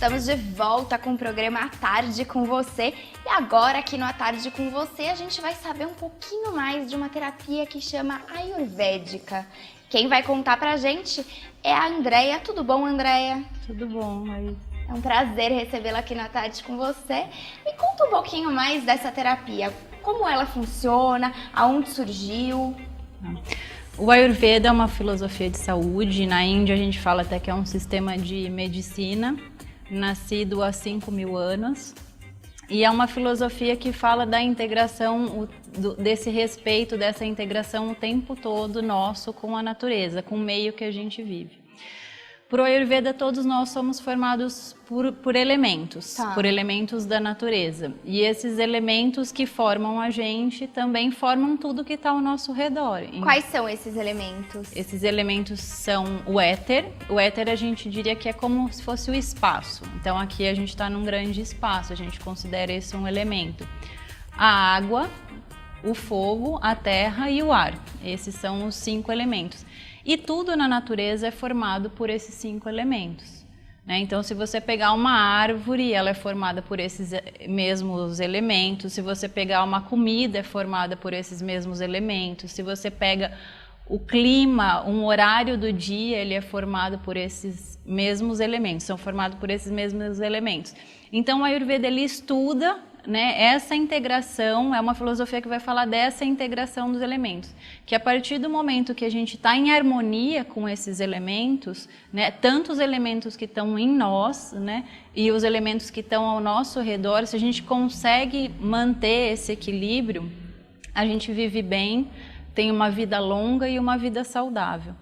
estamos de volta com o programa À Tarde com Você. E agora, aqui no À Tarde com Você, a gente vai saber um pouquinho mais de uma terapia que chama Ayurvédica. Quem vai contar pra gente é a Andréia. Tudo bom, Andréia? Tudo bom, Laís. É um prazer recebê-la aqui na Tarde com Você. Me conta um pouquinho mais dessa terapia. Como ela funciona, aonde surgiu? O Ayurveda é uma filosofia de saúde. Na Índia a gente fala até que é um sistema de medicina, nascido há 5.000 anos. E é uma filosofia que fala da integração, desse respeito, dessa integração o tempo todo nosso com a natureza, com o meio que a gente vive. Para o Ayurveda, todos nós somos formados por elementos, por elementos da natureza. E esses elementos que formam a gente também formam tudo que está ao nosso redor. Quais são esses elementos? Esses elementos são o éter. O éter a gente diria que é como se fosse o espaço. Então aqui a gente está num grande espaço, a gente considera esse um elemento. A água, o fogo, a terra e o ar. Esses são os 5 elementos. E tudo na natureza é formado por esses 5 elementos, né? Então, se você pegar uma árvore, ela é formada por esses mesmos elementos. Se você pegar uma comida, é formada por esses mesmos elementos. Se você pega o clima, um horário do dia, ele é formado por esses mesmos elementos, são formados por esses mesmos elementos. Então, o Ayurveda, ele estuda, né, essa integração, é uma filosofia que vai falar dessa integração dos elementos, que a partir do momento que a gente está em harmonia com esses elementos, né, tanto os elementos que estão em nós, né, e os elementos que estão ao nosso redor, se a gente consegue manter esse equilíbrio, a gente vive bem, tem uma vida longa e uma vida saudável.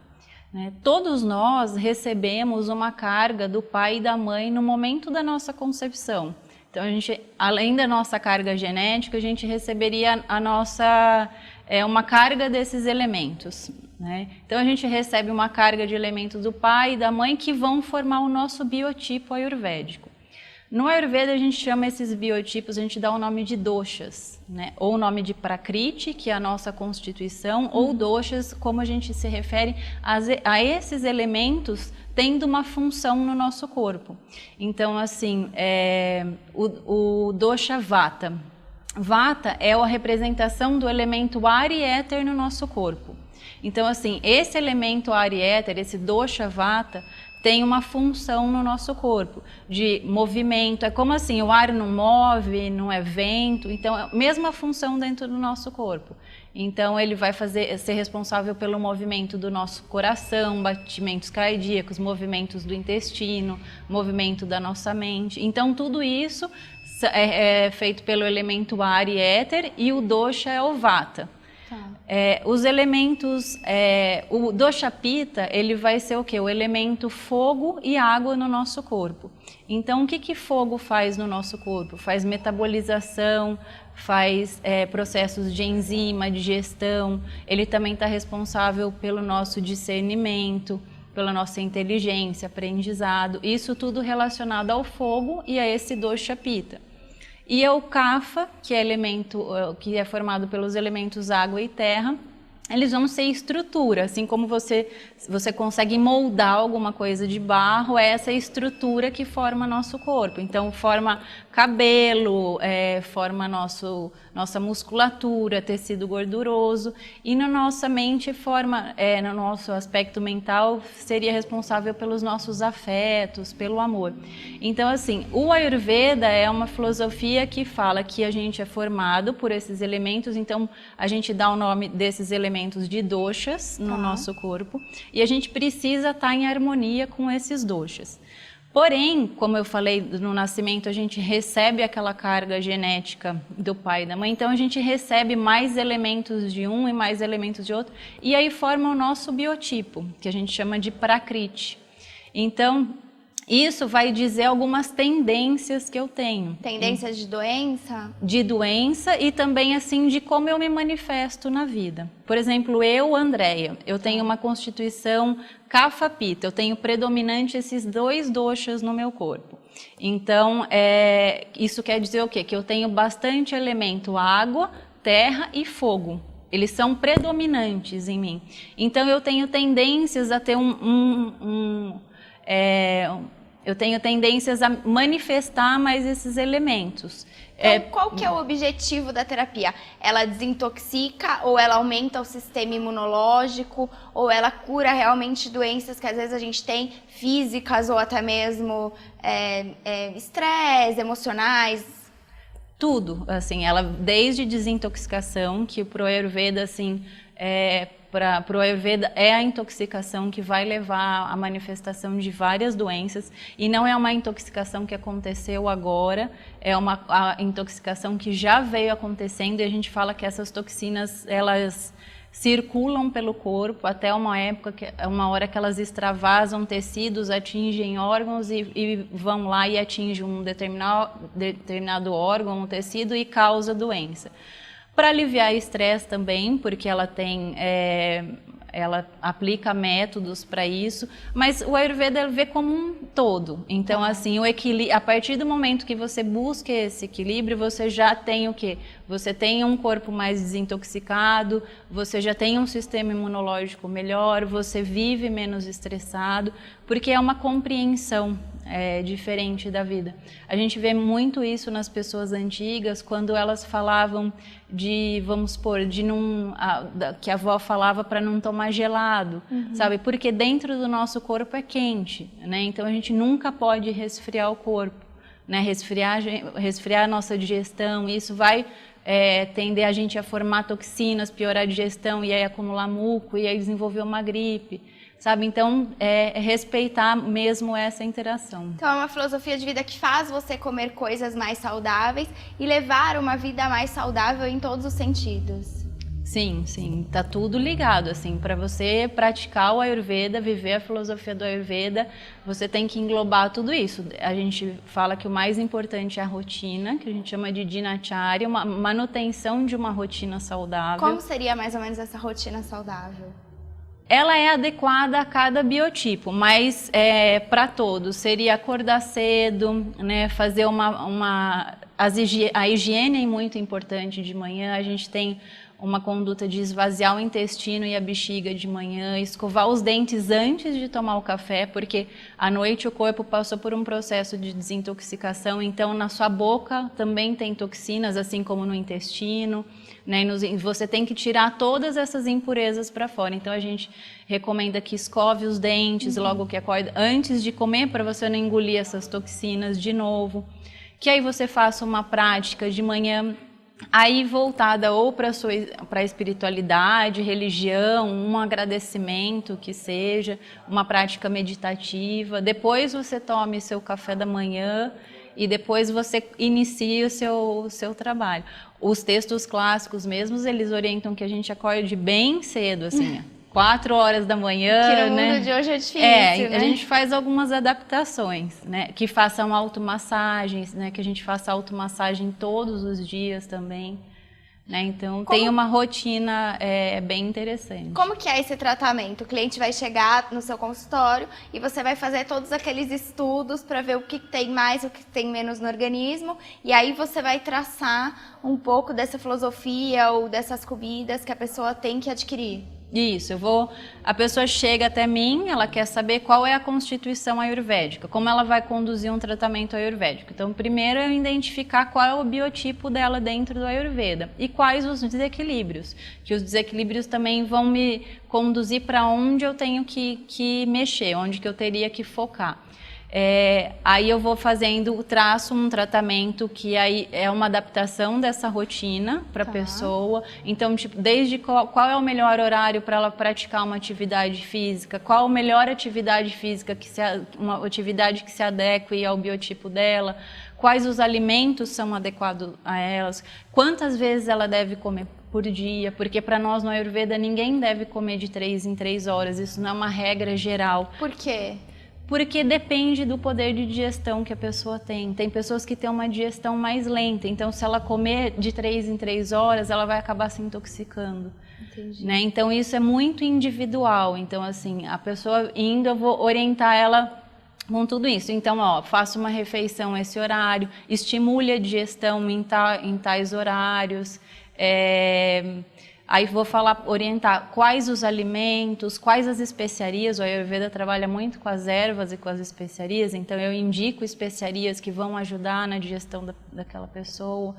Né? Todos nós recebemos uma carga do pai e da mãe no momento da nossa concepção. Então, a gente, além da nossa carga genética, a gente receberia uma carga desses elementos, né? Então, a gente recebe uma carga de elementos do pai e da mãe que vão formar o nosso biotipo ayurvédico. No Ayurveda, a gente chama esses biotipos, a gente dá o nome de doshas, né? Ou o nome de prakriti, que é a nossa constituição, ou doshas, como a gente se refere a esses elementos tendo uma função no nosso corpo. Então, assim, o dosha vata. Vata é a representação do elemento ar e éter no nosso corpo. Então, assim, esse elemento ar e éter, esse dosha vata, tem uma função no nosso corpo, de movimento. É como assim, o ar não move, não é vento, então é a mesma função dentro do nosso corpo. Então ele vai ser responsável pelo movimento do nosso coração, batimentos cardíacos, movimentos do intestino, movimento da nossa mente. Então tudo isso é feito pelo elemento ar e éter, e o dosha é o vata. Os elementos, o dosha pitta, ele vai ser o quê? O elemento fogo e água no nosso corpo. Então, o que fogo faz no nosso corpo? Faz metabolização, faz processos de enzima, digestão. Ele também está responsável pelo nosso discernimento, pela nossa inteligência, aprendizado. Isso tudo relacionado ao fogo e a esse dosha pitta. E o kapha, que é formado pelos elementos água e terra, eles vão ser estrutura, assim como você consegue moldar alguma coisa de barro, é essa estrutura que forma nosso corpo. Então forma cabelo, forma nossa musculatura, tecido gorduroso, e na nossa mente forma, no nosso aspecto mental, seria responsável pelos nossos afetos, pelo amor. Então, assim, o Ayurveda é uma filosofia que fala que a gente é formado por esses elementos, então a gente dá o nome desses elementos de doshas no nosso corpo, e a gente precisa estar em harmonia com esses doshas. Porém, como eu falei, no nascimento a gente recebe aquela carga genética do pai e da mãe, então a gente recebe mais elementos de um e mais elementos de outro, e aí forma o nosso biotipo, que a gente chama de prakriti. Então, isso vai dizer algumas tendências que eu tenho. Tendências de doença? De doença e também, assim, de como eu me manifesto na vida. Por exemplo, eu, Andréia, eu tenho uma constituição kapha pitta, eu tenho predominante esses 2 doshas no meu corpo. Então, isso quer dizer o quê? Que eu tenho bastante elemento água, terra e fogo. Eles são predominantes em mim. Então, eu tenho tendências a ter Eu tenho tendências a manifestar mais esses elementos. Então, qual que é o objetivo da terapia? Ela desintoxica ou ela aumenta o sistema imunológico ou ela cura realmente doenças que às vezes a gente tem, físicas ou até mesmo estresse, emocionais? Tudo, assim, ela desde desintoxicação, que pro Ayurveda, assim, pro Ayurveda é a intoxicação que vai levar à manifestação de várias doenças, e não é uma intoxicação que aconteceu agora, é a intoxicação que já veio acontecendo, e a gente fala que essas toxinas, elas circulam pelo corpo até uma hora que elas extravasam tecidos, atingem órgãos e vão lá e atingem um determinado órgão, um tecido e causa doença. Para aliviar estresse também, porque ela aplica métodos para isso, mas o Ayurveda vê como um todo. Então, assim, a partir do momento que você busca esse equilíbrio, você já tem o quê? Você tem um corpo mais desintoxicado, você já tem um sistema imunológico melhor, você vive menos estressado, porque é uma compreensão diferente da vida. A gente vê muito isso nas pessoas antigas, quando elas falavam vamos supor, que a avó falava para não tomar gelado, sabe? Porque dentro do nosso corpo é quente, né? Então a gente nunca pode resfriar o corpo, né? Resfriar a nossa digestão, isso vai tender a gente a formar toxinas, piorar a digestão e aí acumular muco e aí desenvolver uma gripe. Sabe? Então, respeitar mesmo essa interação. Então, é uma filosofia de vida que faz você comer coisas mais saudáveis e levar uma vida mais saudável em todos os sentidos. Sim, sim. Tá tudo ligado, assim. Para você praticar o Ayurveda, viver a filosofia do Ayurveda, você tem que englobar tudo isso. A gente fala que o mais importante é a rotina, que a gente chama de dinacharya, uma manutenção de uma rotina saudável. Como seria mais ou menos essa rotina saudável? Ela é adequada a cada biotipo, mas para todos seria acordar cedo, né, fazer a higiene é muito importante de manhã. A gente tem uma conduta de esvaziar o intestino e a bexiga de manhã, escovar os dentes antes de tomar o café, porque à noite o corpo passou por um processo de desintoxicação, então na sua boca também tem toxinas, assim como no intestino, né? E você tem que tirar todas essas impurezas para fora. Então a gente recomenda que escove os dentes logo que acorda, antes de comer, para você não engolir essas toxinas de novo. Que aí você faça uma prática de manhã aí voltada ou para a espiritualidade, religião, um agradecimento que seja, uma prática meditativa. Depois você tome seu café da manhã e depois você inicia o seu trabalho. Os textos clássicos mesmos, eles orientam que a gente acorde bem cedo, assim, 4 horas da manhã, que no né? mundo de hoje é difícil, né? A gente faz algumas adaptações, né? Que façam automassagens, né? Que a gente faça automassagem todos os dias também, né? Então, tem uma rotina bem interessante. Como que é esse tratamento? O cliente vai chegar no seu consultório e você vai fazer todos aqueles estudos para ver o que tem mais, o que tem menos no organismo, e aí você vai traçar um pouco dessa filosofia ou dessas comidas que a pessoa tem que adquirir. Isso, a pessoa chega até mim, ela quer saber qual é a constituição ayurvédica, como ela vai conduzir um tratamento ayurvédico. Então, primeiro é identificar qual é o biotipo dela dentro do Ayurveda e quais os desequilíbrios, que os desequilíbrios também vão me conduzir para onde eu tenho que mexer, onde que eu teria que focar. Aí eu vou traço um tratamento que aí é uma adaptação dessa rotina para a pessoa. Então, tipo, desde qual é o melhor horário para ela praticar uma atividade física, qual a melhor atividade física, uma atividade que se adeque ao biotipo dela, quais os alimentos são adequados a elas, quantas vezes ela deve comer por dia, porque para nós no Ayurveda ninguém deve comer de 3 em 3 horas, isso não é uma regra geral. Por quê? Porque depende do poder de digestão que a pessoa tem. Tem pessoas que têm uma digestão mais lenta, então se ela comer de 3 em 3 horas, ela vai acabar se intoxicando. Entendi. Né? Então isso é muito individual. Então assim, a pessoa indo, eu vou orientar ela com tudo isso. Então, faça uma refeição esse horário, estimule a digestão em tais horários. Aí vou falar, orientar quais os alimentos, quais as especiarias. O Ayurveda trabalha muito com as ervas e com as especiarias, então eu indico especiarias que vão ajudar na digestão daquela pessoa.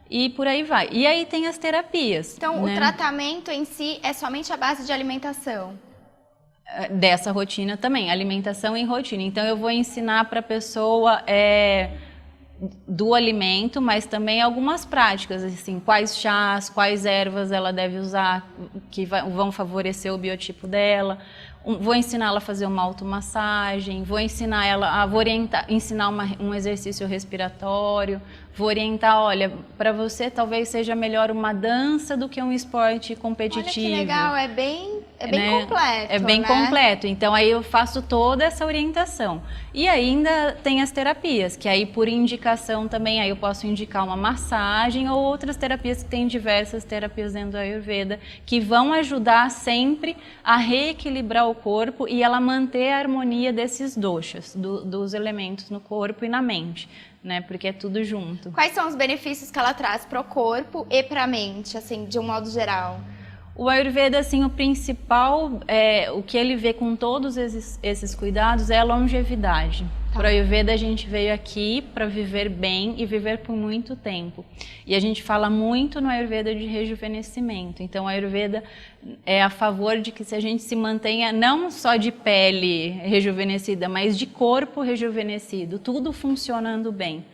E por aí vai. E aí tem as terapias. Então, né? O tratamento em si é somente a base de alimentação? Dessa rotina também, alimentação e rotina. Então, eu vou ensinar para a pessoa do alimento, mas também algumas práticas, assim, quais chás, quais ervas ela deve usar, que vão favorecer o biotipo dela. Vou ensinar ela a fazer uma automassagem, vou ensinar ela ensinar um exercício respiratório, vou orientar, olha, para você talvez seja melhor uma dança do que um esporte competitivo. Olha que legal, é bem né? completo, É bem né? completo, então aí eu faço toda essa orientação. E ainda tem as terapias, que aí por indicação também, aí eu posso indicar uma massagem ou outras terapias, que tem diversas terapias dentro do Ayurveda, que vão ajudar sempre a reequilibrar o corpo e ela manter a harmonia desses doshas, dos elementos no corpo e na mente, né? Porque é tudo junto. Quais são os benefícios que ela traz para o corpo e para a mente, assim, de um modo geral? O Ayurveda, assim, o principal, o que ele vê com todos esses cuidados é a longevidade. Para o Ayurveda, a gente veio aqui para viver bem e viver por muito tempo. E a gente fala muito no Ayurveda de rejuvenescimento. Então, o Ayurveda é a favor de que a gente se mantenha não só de pele rejuvenescida, mas de corpo rejuvenescido, tudo funcionando bem.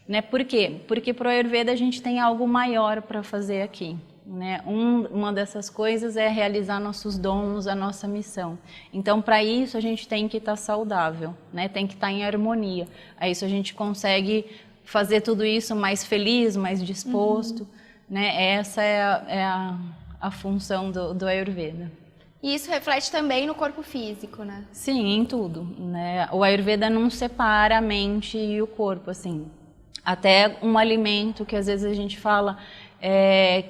Né? Por quê? Porque para o Ayurveda a gente tem algo maior para fazer aqui. Né? Uma dessas coisas é realizar nossos dons, a nossa missão. Então, para isso, a gente tem que estar saudável, né? Tem que estar em harmonia. Aí isso a gente consegue fazer tudo isso mais feliz, mais disposto. Né? Essa é a função do Ayurveda. E isso reflete também no corpo físico, né? Sim, em tudo. Né? O Ayurveda não separa a mente e o corpo, assim. Até um alimento que às vezes a gente fala...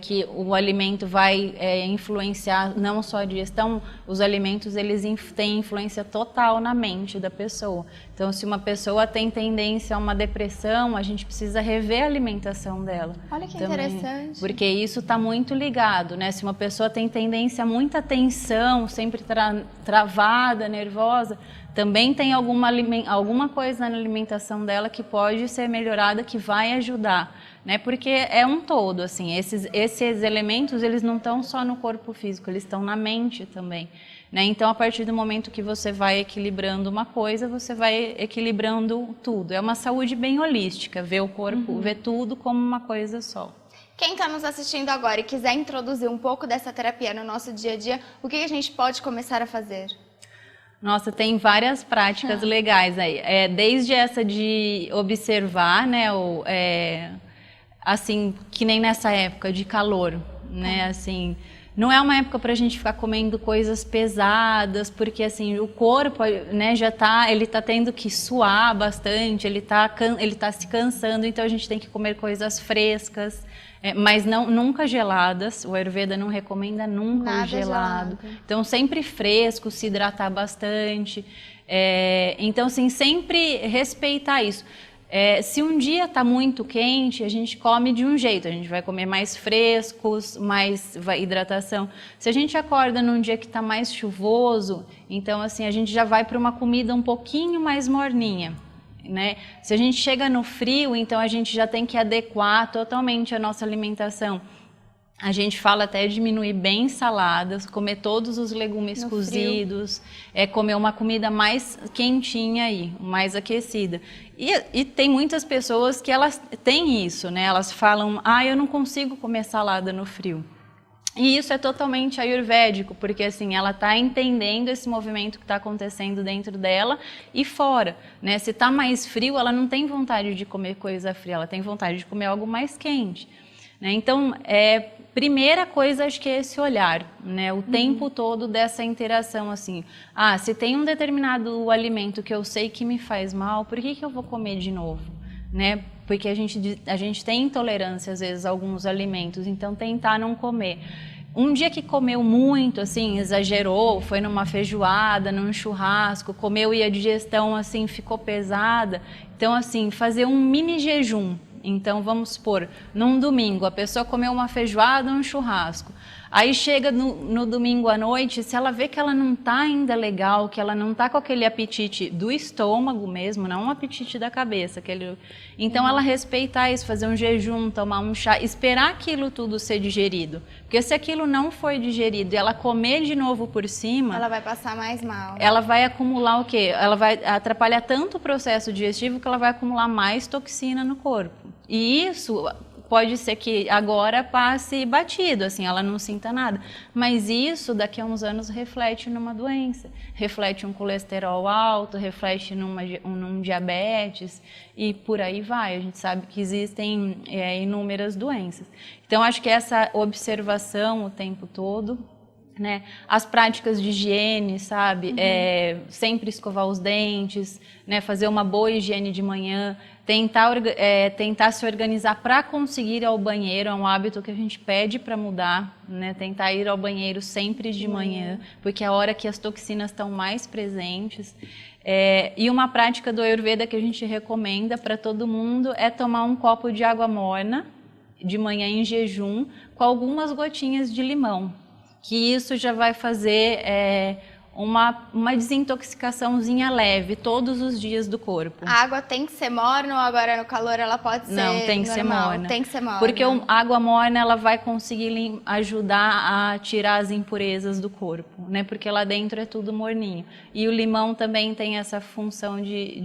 que o alimento vai influenciar não só a digestão, os alimentos eles têm influência total na mente da pessoa. Então, se uma pessoa tem tendência a uma depressão, a gente precisa rever a alimentação dela. Olha que também, interessante. porque isso está muito ligado, né? Se uma pessoa tem tendência a muita tensão, sempre travada, nervosa, também tem alguma coisa na alimentação dela que pode ser melhorada, que vai ajudar, né? Porque é um todo, assim, esses elementos, eles não estão só no corpo físico, eles estão na mente também, né? Então, a partir do momento que você vai equilibrando uma coisa, você vai equilibrando tudo. É uma saúde bem holística, ver o corpo, ver tudo como uma coisa só. Quem está nos assistindo agora e quiser introduzir um pouco dessa terapia no nosso dia a dia, o que a gente pode começar a fazer? Nossa, tem várias práticas legais aí. Desde essa de observar, né, assim, que nem nessa época de calor, né, assim, não é uma época para a gente ficar comendo coisas pesadas, porque assim, o corpo, né, ele tá tendo que suar bastante, ele tá se cansando, então a gente tem que comer coisas frescas, mas nunca geladas. O Ayurveda não recomenda nunca Nada gelado. Então, sempre fresco, se hidratar bastante. Então, assim, sempre respeitar isso. Se um dia está muito quente, a gente come de um jeito. A gente vai comer mais frescos, mais hidratação. Se a gente acorda num dia que está mais chuvoso, então, assim, a gente já vai para uma comida um pouquinho mais morninha. Né? Se a gente chega no frio, então a gente já tem que adequar totalmente a nossa alimentação. A gente fala até diminuir bem saladas, comer todos os legumes cozidos, comer uma comida mais quentinha aí, mais aquecida. E tem muitas pessoas que elas têm isso, né? Elas falam, eu não consigo comer salada no frio. E isso é totalmente ayurvédico, porque assim, ela está entendendo esse movimento que está acontecendo dentro dela e fora, né? Se está mais frio, ela não tem vontade de comer coisa fria, ela tem vontade de comer algo mais quente, né? Então, primeira coisa, acho que é esse olhar, né? O tempo todo dessa interação, assim, se tem um determinado alimento que eu sei que me faz mal, por que eu vou comer de novo, né? Porque a gente tem intolerância, às vezes, a alguns alimentos, então tentar não comer. Um dia que comeu muito, assim, exagerou, foi numa feijoada, num churrasco, comeu e a digestão, assim, ficou pesada. Então, assim, fazer um mini jejum. Então, vamos supor, num domingo, a pessoa comeu uma feijoada, um churrasco. Aí chega no domingo à noite, se ela vê que ela não está ainda legal, que ela não está com aquele apetite do estômago mesmo, não um apetite da cabeça. Então ela respeitar isso, fazer um jejum, tomar um chá, esperar aquilo tudo ser digerido. Porque se aquilo não for digerido e ela comer de novo por cima... Ela vai passar mais mal. Ela vai acumular o quê? Ela vai atrapalhar tanto o processo digestivo que ela vai acumular mais toxina no corpo. E isso... pode ser que agora passe batido, assim, ela não sinta nada. Mas isso, daqui a uns anos, reflete numa doença. Reflete um colesterol alto, reflete num diabetes e por aí vai. A gente sabe que existem inúmeras doenças. Então, acho que essa observação o tempo todo, né? As práticas de higiene, sabe? Sempre escovar os dentes, né? Fazer uma boa higiene de manhã, tentar se organizar para conseguir ir ao banheiro, é um hábito que a gente pede para mudar, né? Tentar ir ao banheiro sempre de manhã, porque é a hora que as toxinas estão mais presentes. E uma prática do Ayurveda que a gente recomenda para todo mundo é tomar um copo de água morna de manhã em jejum com algumas gotinhas de limão. Que isso já vai fazer uma desintoxicaçãozinha leve todos os dias do corpo. A água tem que ser morna ou agora no calor ela pode ser normal? Não, tem que ser morna. Tem que ser morna. Porque a água morna ela vai conseguir ajudar a tirar as impurezas do corpo, né? Porque lá dentro é tudo morninho. E o limão também tem essa função de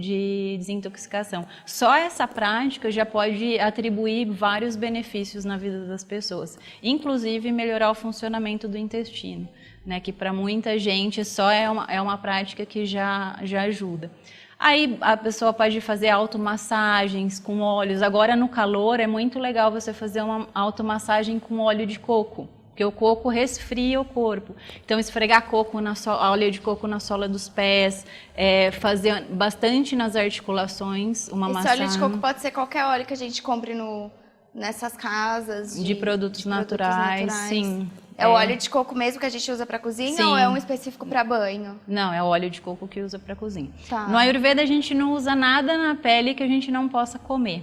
desintoxicação. Só essa prática já pode atribuir vários benefícios na vida das pessoas, inclusive melhorar o funcionamento do intestino. Né, que para muita gente só é uma prática que já ajuda. Aí a pessoa pode fazer automassagens com óleos. Agora no calor é muito legal você fazer uma automassagem com óleo de coco, porque o coco resfria o corpo. Então esfregar óleo de coco na sola dos pés, fazer bastante nas articulações, uma massagem. Esse óleo de coco pode ser qualquer óleo que a gente compre nessas casas de produtos naturais, sim. É o óleo de coco mesmo que a gente usa para cozinha. Sim. Ou é um específico para banho? Não, é o óleo de coco que usa para cozinha. Tá. No Ayurveda a gente não usa nada na pele que a gente não possa comer.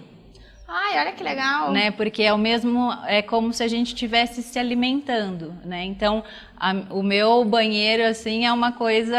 Ai, olha que legal. Né? Porque é como se a gente estivesse se alimentando, né? Então, o meu banheiro assim é uma coisa,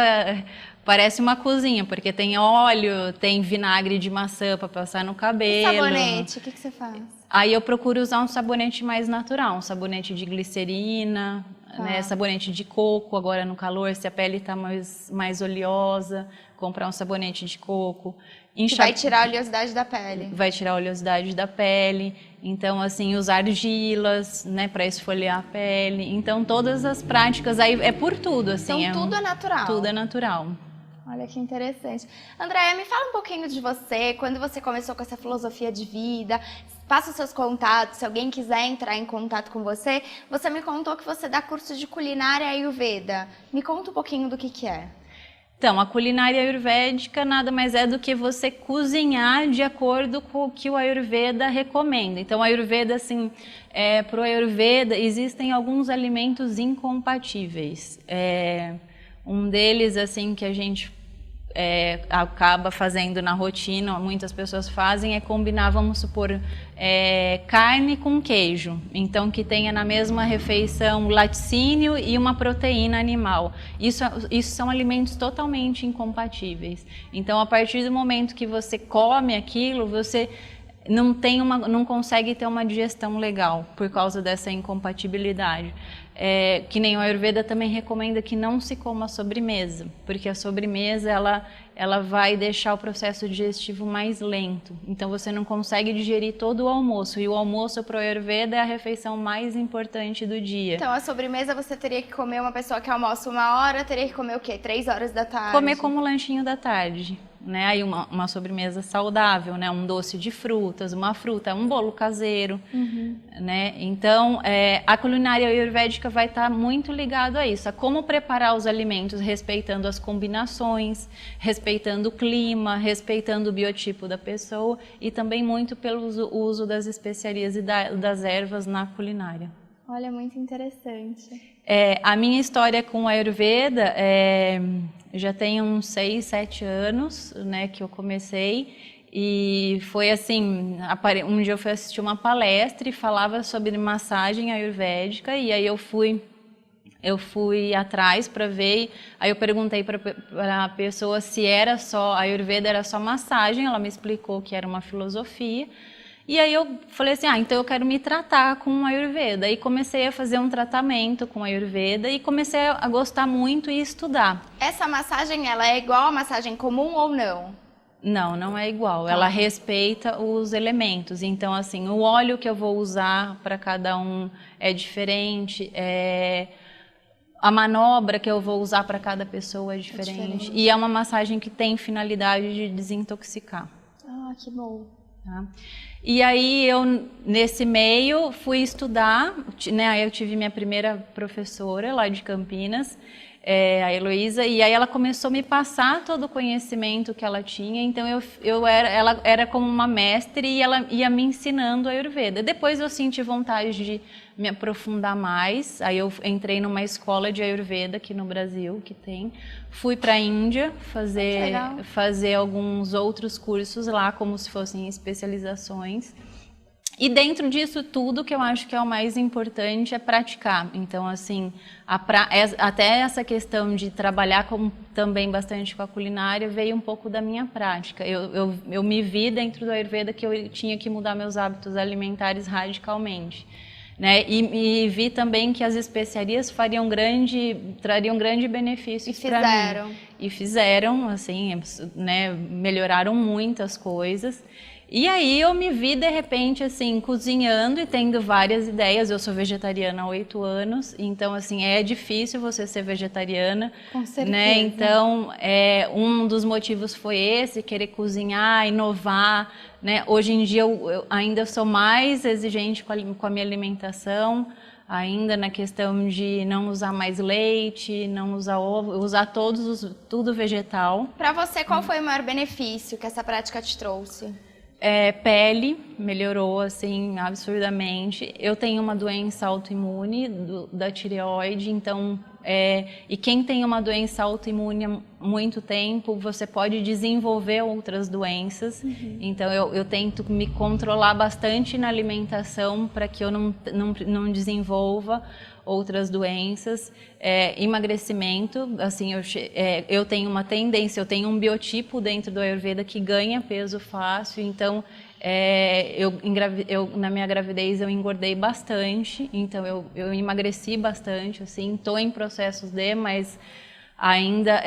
parece uma cozinha, porque tem óleo, tem vinagre de maçã para passar no cabelo. E sabonete, o que você faz? Aí eu procuro usar um sabonete mais natural, um sabonete de glicerina, né, sabonete de coco, agora no calor, se a pele está mais oleosa, comprar um sabonete de coco. Que vai tirar a oleosidade da pele. Vai tirar a oleosidade da pele. Então, assim, usar argilas, né, para esfoliar a pele. Então, todas as práticas, aí é por tudo, assim. Então, tudo é natural. Tudo é natural. Olha que interessante. Andréia, me fala um pouquinho de você, quando você começou com essa filosofia de vida, passa os seus contatos, se alguém quiser entrar em contato com você. Você me contou que você dá curso de culinária Ayurveda. Me conta um pouquinho do que é. Então, a culinária ayurvédica nada mais é do que você cozinhar de acordo com o que o Ayurveda recomenda. Então, o Ayurveda, assim, para o Ayurveda existem alguns alimentos incompatíveis. Um deles, assim, que a gente acaba fazendo na rotina, muitas pessoas fazem, é combinar, vamos supor, carne com queijo. Então, que tenha na mesma refeição laticínio e uma proteína animal. Isso são alimentos totalmente incompatíveis. Então, a partir do momento que você come aquilo, você não consegue ter uma digestão legal por causa dessa incompatibilidade. Que nem o Ayurveda também recomenda que não se coma sobremesa, porque a sobremesa ela vai deixar o processo digestivo mais lento. Então você não consegue digerir todo o almoço, e o almoço para o Ayurveda é a refeição mais importante do dia. Então a sobremesa você teria que comer, uma pessoa que almoça 1h, teria que comer o quê? 3 horas da tarde? Comer como lanchinho da tarde. Né? Aí uma sobremesa saudável, né? Um doce de frutas, uma fruta, um bolo caseiro. Né? Então, a culinária ayurvédica vai estar muito ligado a isso, a como preparar os alimentos respeitando as combinações, respeitando o clima, respeitando o biotipo da pessoa e também muito pelo uso das especiarias e das ervas na culinária. Olha, muito interessante. A minha história com o Ayurveda já tem uns 6, 7 anos, né, que eu comecei, e foi assim, um dia eu fui assistir uma palestra e falava sobre massagem ayurvédica, e aí eu fui eu fui atrás para ver, aí eu perguntei para a pessoa se era só, a Ayurveda era só massagem, ela me explicou que era uma filosofia, e aí eu falei assim, então eu quero me tratar com a Ayurveda, e comecei a fazer um tratamento com a Ayurveda, e comecei a gostar muito e estudar. Essa massagem, ela é igual a massagem comum ou não? Não, não é igual. Ela respeita os elementos. Então, assim, o óleo que eu vou usar para cada um é diferente, a manobra que eu vou usar para cada pessoa é diferente. E é uma massagem que tem finalidade de desintoxicar. Ah, que bom. Tá? E aí eu, nesse meio, fui estudar, né? Aí eu tive minha primeira professora lá de Campinas, a Heloísa, e aí ela começou a me passar todo o conhecimento que ela tinha, então ela era como uma mestre e ela ia me ensinando a Ayurveda. Depois eu senti vontade de me aprofundar mais, aí eu entrei numa escola de Ayurveda aqui no Brasil, que tem, fui para a Índia fazer alguns outros cursos lá, como se fossem especializações. E dentro disso tudo, que eu acho que é o mais importante é praticar. Então, assim, até essa questão de trabalhar também bastante com a culinária veio um pouco da minha prática. Eu me vi dentro do Ayurveda que eu tinha que mudar meus hábitos alimentares radicalmente. Né? E vi também que as especiarias trariam grande benefício para mim. E fizeram, assim, né, melhoraram muitas coisas. E aí eu me vi, de repente, assim, cozinhando e tendo várias ideias. Eu sou vegetariana há 8 anos, então, assim, é difícil você ser vegetariana. Com certeza. Né? Então, um dos motivos foi esse, querer cozinhar, inovar. Né? Hoje em dia, eu ainda sou mais exigente com a minha alimentação, ainda na questão de não usar mais leite, não usar ovo, usar tudo vegetal. Para você, qual foi o maior benefício que essa prática te trouxe? Pele, melhorou assim absurdamente. Eu tenho uma doença autoimune da tireoide, então e quem tem uma doença autoimune há muito tempo, você pode desenvolver outras doenças. Então eu tento me controlar bastante na alimentação para que eu não desenvolva outras doenças. Emagrecimento, assim, eu tenho uma tendência, eu tenho um biotipo dentro do Ayurveda que ganha peso fácil, então na minha gravidez eu engordei bastante, então eu emagreci bastante, assim, estou em processos mas ainda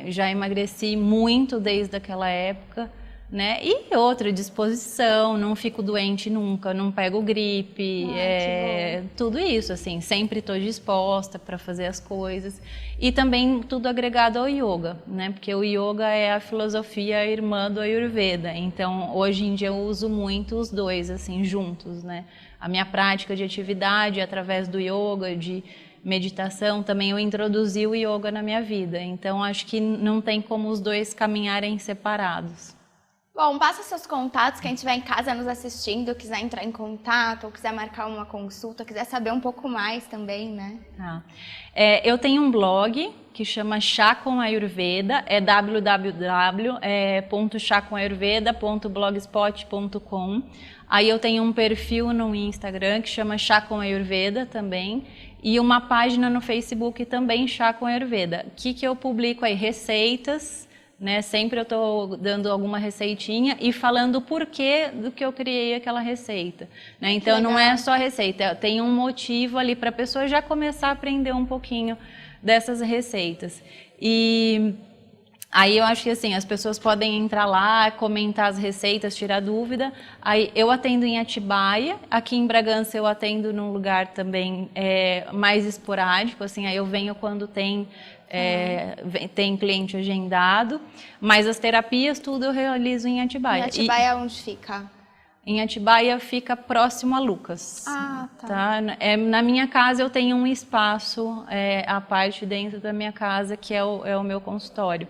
já emagreci muito desde aquela época. Né? E outra, disposição, não fico doente nunca, não pego gripe, tudo isso, assim, sempre estou disposta para fazer as coisas. E também tudo agregado ao yoga, né? Porque o yoga é a filosofia irmã do Ayurveda, então hoje em dia eu uso muito os dois, assim, juntos, né? A minha prática de atividade através do yoga, de meditação, também eu introduzi o yoga na minha vida, então acho que não tem como os dois caminharem separados. Bom, passa seus contatos, quem estiver em casa nos assistindo, quiser entrar em contato, ou quiser marcar uma consulta, quiser saber um pouco mais também, né? Eu tenho um blog que chama Chá com Ayurveda, é www.chacomayurveda.blogspot.com. Aí eu tenho um perfil no Instagram que chama Chá com Ayurveda também, e uma página no Facebook também, Chá com Ayurveda. O que eu publico aí? Receitas, né? Sempre eu estou dando alguma receitinha e falando o porquê do que eu criei aquela receita. Né? Então não é só receita, tem um motivo ali para a pessoa já começar a aprender um pouquinho dessas receitas. E aí eu acho que assim, as pessoas podem entrar lá, comentar as receitas, tirar dúvida. Aí eu atendo em Atibaia, aqui em Bragança eu atendo num lugar também mais esporádico, assim, aí eu venho quando tem cliente agendado, mas as terapias tudo eu realizo em Atibaia. Em Atibaia onde fica? Em Atibaia fica próximo a Lucas. Ah, tá. Na minha casa eu tenho um espaço à parte dentro da minha casa que é o meu consultório.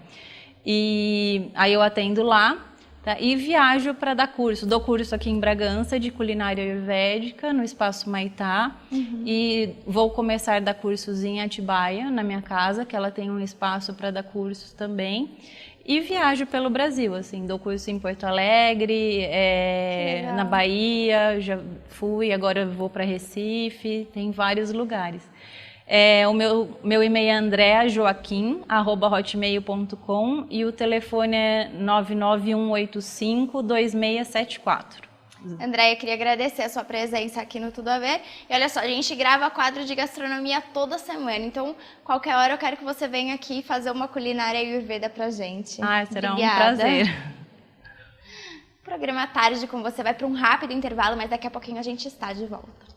E aí eu atendo lá, tá? E viajo para dar curso. Dou curso aqui em Bragança de culinária ayurvédica, no Espaço Maitá. E vou começar a dar cursos em Atibaia, na minha casa, que ela tem um espaço para dar cursos também. E viajo pelo Brasil, assim, dou curso em Porto Alegre, na Bahia, já fui, agora vou para Recife, tem vários lugares. O meu e-mail é andreajoaquim@hotmail.com e o telefone é 991852674. Andréia, queria agradecer a sua presença aqui no Tudo a Ver. E olha só, a gente grava quadro de gastronomia toda semana, então qualquer hora eu quero que você venha aqui fazer uma culinária ayurveda pra gente. Será Obrigada. um prazer. O programa Tarde com você vai para um rápido intervalo, mas daqui a pouquinho a gente está de volta.